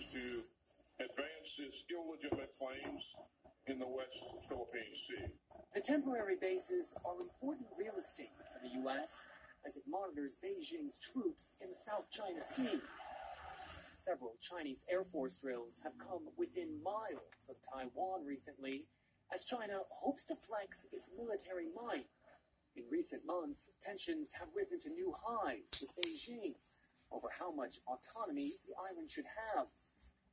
continues to advance its illegitimate claims in the West Philippine Sea. The temporary bases are important real estate for the U.S. as it monitors Beijing's troops in the South China Sea. Several Chinese Air Force drills have come within miles of Taiwan recently, as China hopes to flex its military might. In recent months, tensions have risen to new highs with Beijing over how much autonomy the island should have.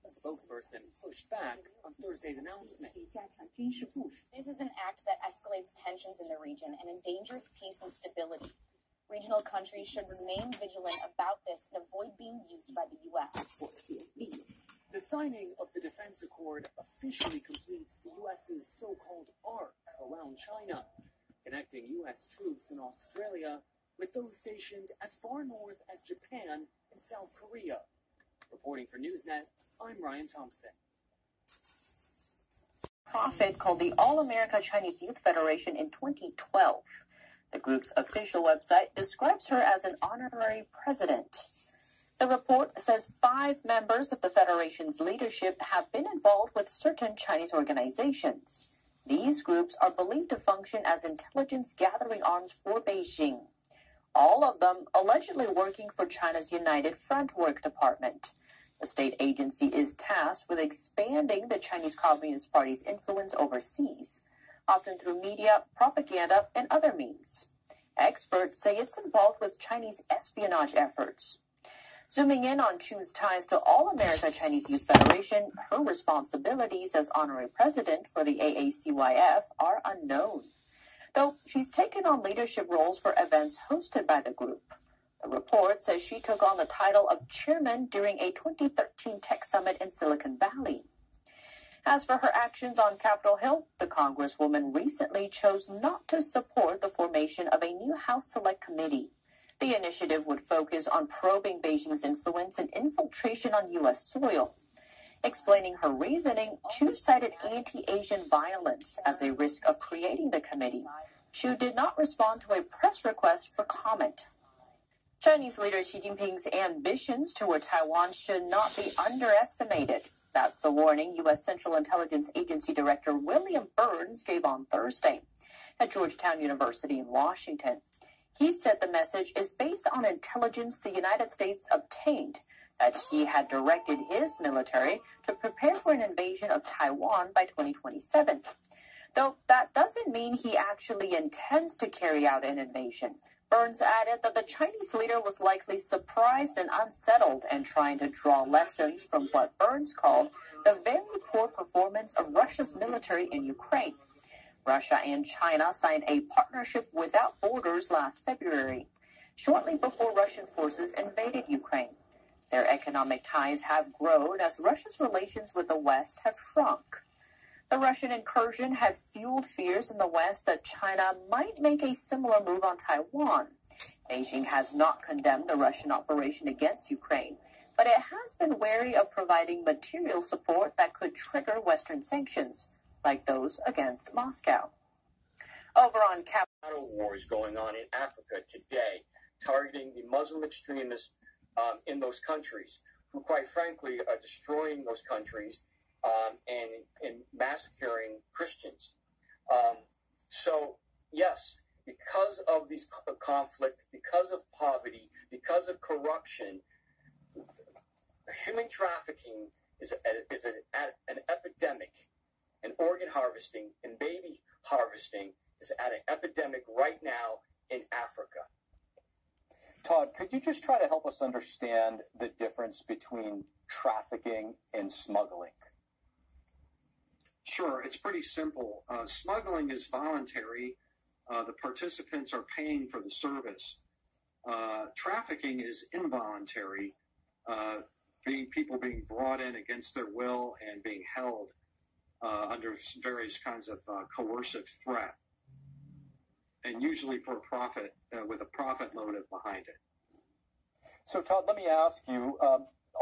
A spokesperson pushed back on Thursday's announcement. This is an act that escalates tensions in the region and endangers peace and stability. Regional countries should remain vigilant about this and avoid being used by the U.S. The signing of the defense accord officially completes the U.S.'s so-called arc around China, connecting U.S. troops in Australia with those stationed as far north as Japan and South Korea. Reporting for Newsnet, I'm Ryan Thompson. Profit called the All-America Chinese Youth Federation in 2012. The group's official website describes her as an honorary president. The report says 5 members of the federation's leadership have been involved with certain Chinese organizations. These groups are believed to function as intelligence gathering arms for Beijing, all of them allegedly working for China's United Front Work Department. The state agency is tasked with expanding the Chinese Communist Party's influence overseas, often through media, propaganda, and other means. Experts say it's involved with Chinese espionage efforts. Zooming in on Chu's ties to All-America Chinese Youth Federation, her responsibilities as honorary president for the AACYF are unknown, though she's taken on leadership roles for events hosted by the group. The report says she took on the title of chairman during a 2013 tech summit in Silicon Valley. As for her actions on Capitol Hill, the Congresswoman recently chose not to support the formation of a new House Select Committee. The initiative would focus on probing Beijing's influence and infiltration on U.S. soil. Explaining her reasoning, Chu cited anti-Asian violence as a risk of creating the committee. Chu did not respond to a press request for comment. Chinese leader Xi Jinping's ambitions toward Taiwan should not be underestimated. That's the warning U.S. Central Intelligence Agency Director William Burns gave on Thursday at Georgetown University in Washington. He said the message is based on intelligence the United States obtained, that Xi had directed his military to prepare for an invasion of Taiwan by 2027. Though that doesn't mean he actually intends to carry out an invasion. Burns added that the Chinese leader was likely surprised and unsettled and trying to draw lessons from what Burns called the very poor performance of Russia's military in Ukraine. Russia and China signed a partnership without borders last February, shortly before Russian forces invaded Ukraine. Their economic ties have grown as Russia's relations with the West have shrunk. The Russian incursion had fueled fears in the West that China might make a similar move on Taiwan. Beijing has not condemned the Russian operation against Ukraine, but it has been wary of providing material support that could trigger Western sanctions, like those against Moscow. Over on Capitol wars going on in Africa today, targeting the Muslim extremists in those countries, who quite frankly are destroying those countries and massacring Christians. So, yes, because of these conflict, because of poverty, because of corruption, human trafficking is an epidemic, and organ harvesting and baby harvesting is at an epidemic right now in Africa. Todd, could you just try to help us understand the difference between trafficking and smuggling? Sure, it's pretty simple. Smuggling is voluntary. The participants are paying for the service. Trafficking is involuntary, people being brought in against their will and being held under various kinds of coercive threat, and usually for a profit, with a profit motive behind it. So, Todd, let me ask you,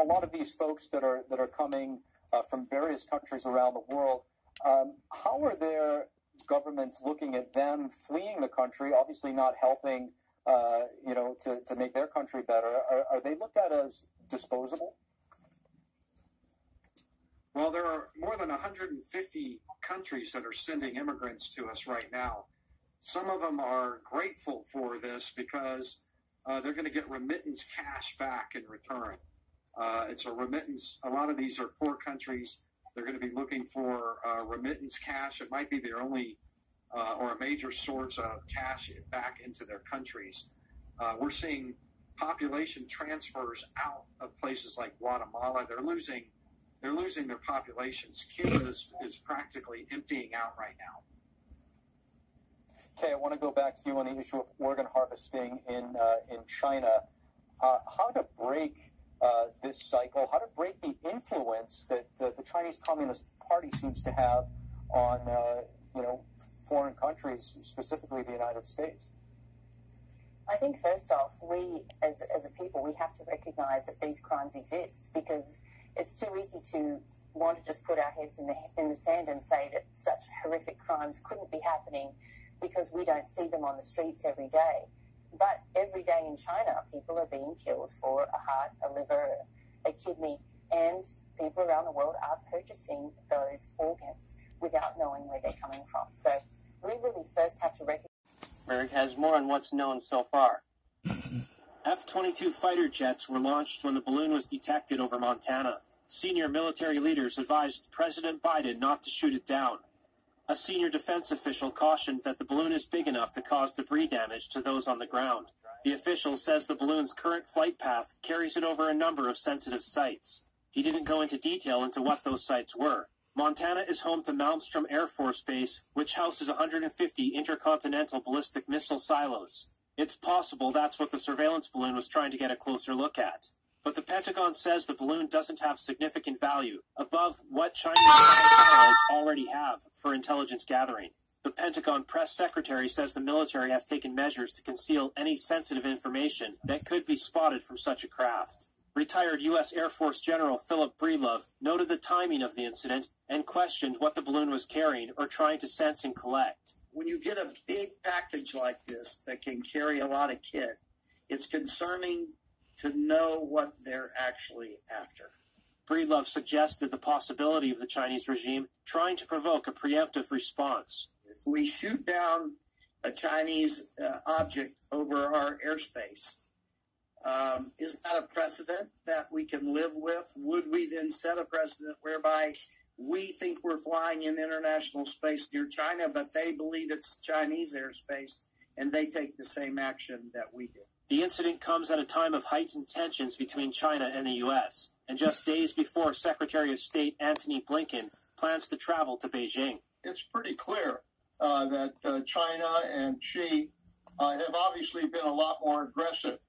a lot of these folks that are coming from various countries around the world, how are their governments looking at them fleeing the country, obviously not helping, to make their country better? Are they looked at as disposable? Well, there are more than 150 countries that are sending immigrants to us right now. Some of them are grateful for this because they're going to get remittance cash back in return. It's a remittance. A lot of these are poor countries. They're going to be looking for remittance cash. It might be their only or a major source of cash back into their countries. We're seeing population transfers out of places like Guatemala. They're losing their populations. Cuba is practically emptying out right now. Okay, I want to go back to you on the issue of organ harvesting in China. How to break this cycle? How to break the influence that the Chinese Communist Party seems to have on foreign countries, specifically the United States? I think first off, we as a people, we have to recognize that these crimes exist, because it's too easy to want to just put our heads in the sand and say that such horrific crimes couldn't be happening because we don't see them on the streets every day. But every day in China, people are being killed for a heart, a liver, a kidney, and people around the world are purchasing those organs without knowing where they're coming from. So we really first have to recognize. Berg has more on what's known so far. F-22 fighter jets were launched when the balloon was detected over Montana. Senior military leaders advised President Biden not to shoot it down. A senior defense official cautioned that the balloon is big enough to cause debris damage to those on the ground. The official says the balloon's current flight path carries it over a number of sensitive sites. He didn't go into detail into what those sites were. Montana is home to Malmstrom Air Force Base, which houses 150 intercontinental ballistic missile silos. It's possible that's what the surveillance balloon was trying to get a closer look at. But the Pentagon says the balloon doesn't have significant value above what Chinese satellites already have for intelligence gathering. The Pentagon press secretary says the military has taken measures to conceal any sensitive information that could be spotted from such a craft. Retired U.S. Air Force General Philip Breedlove noted the timing of the incident and questioned what the balloon was carrying or trying to sense and collect. When you get a big package like this that can carry a lot of kit, it's concerning to know what they're actually after. Breedlove suggested the possibility of the Chinese regime trying to provoke a preemptive response. If we shoot down a Chinese object over our airspace, is that a precedent that we can live with? Would we then set a precedent whereby we think we're flying in international space near China, but they believe it's Chinese airspace and they take the same action that we did? The incident comes at a time of heightened tensions between China and the U.S., and just days before Secretary of State Antony Blinken plans to travel to Beijing. It's pretty clear that China and Xi have obviously been a lot more aggressive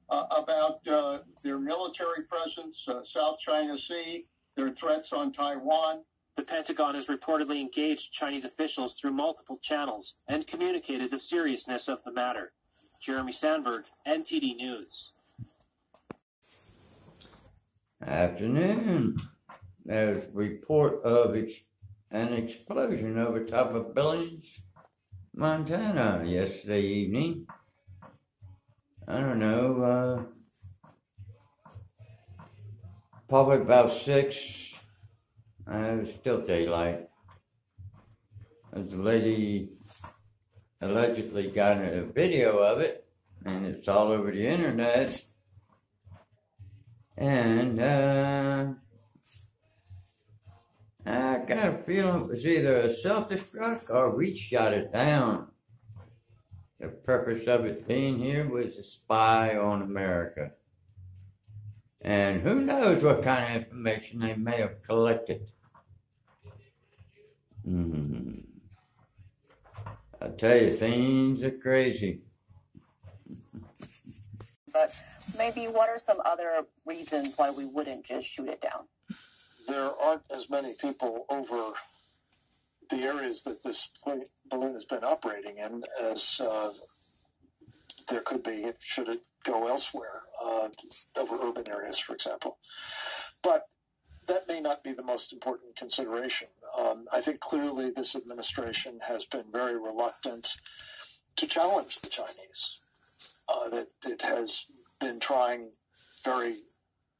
about their military presence, South China Sea, their threats on Taiwan. The Pentagon has reportedly engaged Chinese officials through multiple channels and communicated the seriousness of the matter. Jeremy Sandberg, NTD News. Afternoon. There's a report of an explosion over top of Billings, Montana yesterday evening. I don't know, probably about 6. It was still daylight. The lady allegedly got a video of it, and it's all over the internet. And I got a feeling it was either a self-destruct or we shot it down. The purpose of it being here was to spy on America. And who knows what kind of information they may have collected. I tell you, things are crazy. But maybe what are some other reasons why we wouldn't just shoot it down? There aren't as many people over the areas that this balloon has been operating in as there could be should it go elsewhere, over urban areas, for example. But that may not be the most important consideration. I think clearly this administration has been very reluctant to challenge the Chinese. That it has been trying very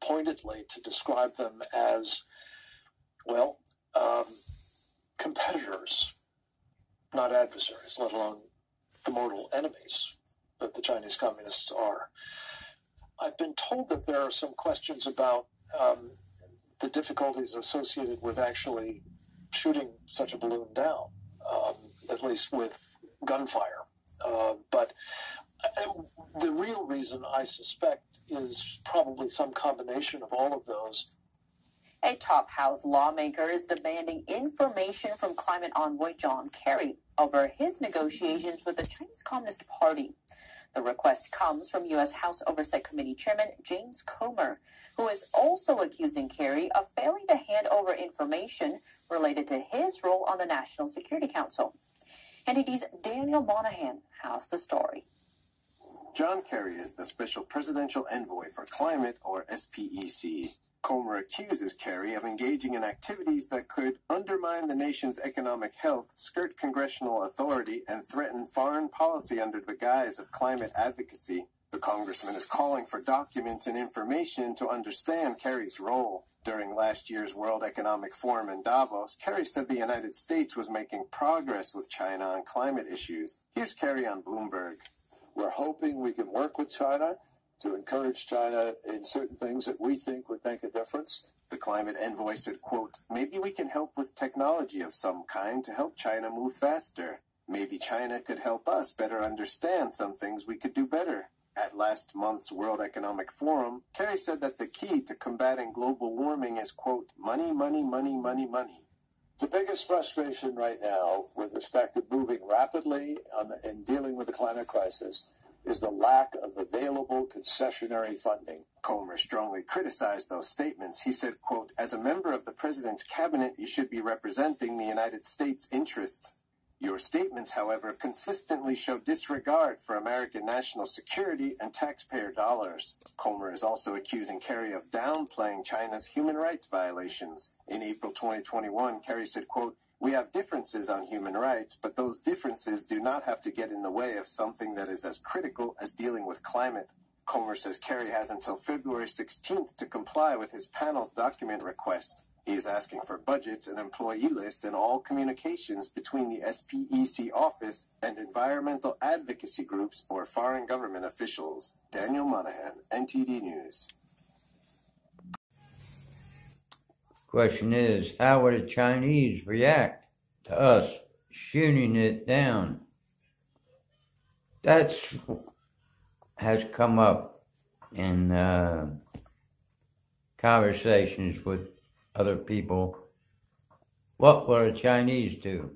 pointedly to describe them as Well, competitors, not adversaries, let alone the mortal enemies that the Chinese Communists are. I've been told that there are some questions about the difficulties associated with actually shooting such a balloon down, at least with gunfire. But the real reason, I suspect, is probably some combination of all of those. A top House lawmaker is demanding information from climate envoy John Kerry over his negotiations with the Chinese Communist Party. The request comes from U.S. House Oversight Committee Chairman James Comer, who is also accusing Kerry of failing to hand over information related to his role on the National Security Council. NTD's Daniel Monahan has the story. John Kerry is the Special Presidential Envoy for Climate, or SPEC. Comer accuses Kerry of engaging in activities that could undermine the nation's economic health, skirt congressional authority, and threaten foreign policy under the guise of climate advocacy. The congressman is calling for documents and information to understand Kerry's role. During last year's World Economic Forum in Davos, Kerry said the United States was making progress with China on climate issues. Here's Kerry on Bloomberg. We're hoping we can work with China to encourage China in certain things that we think would make a difference. The climate envoy said, quote, maybe we can help with technology of some kind to help China move faster. Maybe China could help us better understand some things we could do better. At last month's World Economic Forum, Kerry said that the key to combating global warming is, quote, money, money, money, money, money. The biggest frustration right now with respect to moving rapidly in dealing with the climate crisis is the lack of available concessionary funding. Comer strongly criticized those statements. He said, quote, as a member of the president's cabinet, you should be representing the United States' interests. Your statements, however, consistently show disregard for American national security and taxpayer dollars. Comer is also accusing Kerry of downplaying China's human rights violations. In April 2021, Kerry said, quote, we have differences on human rights, but those differences do not have to get in the way of something that is as critical as dealing with climate. Comer says Kerry has until February 16th to comply with his panel's document request. He is asking for budgets, an employee list, and all communications between the SPEC office and environmental advocacy groups or foreign government officials. Daniel Monahan, NTD News. Question is, how would the Chinese react to us shooting it down? That's has come up in conversations with other people. What will the Chinese do?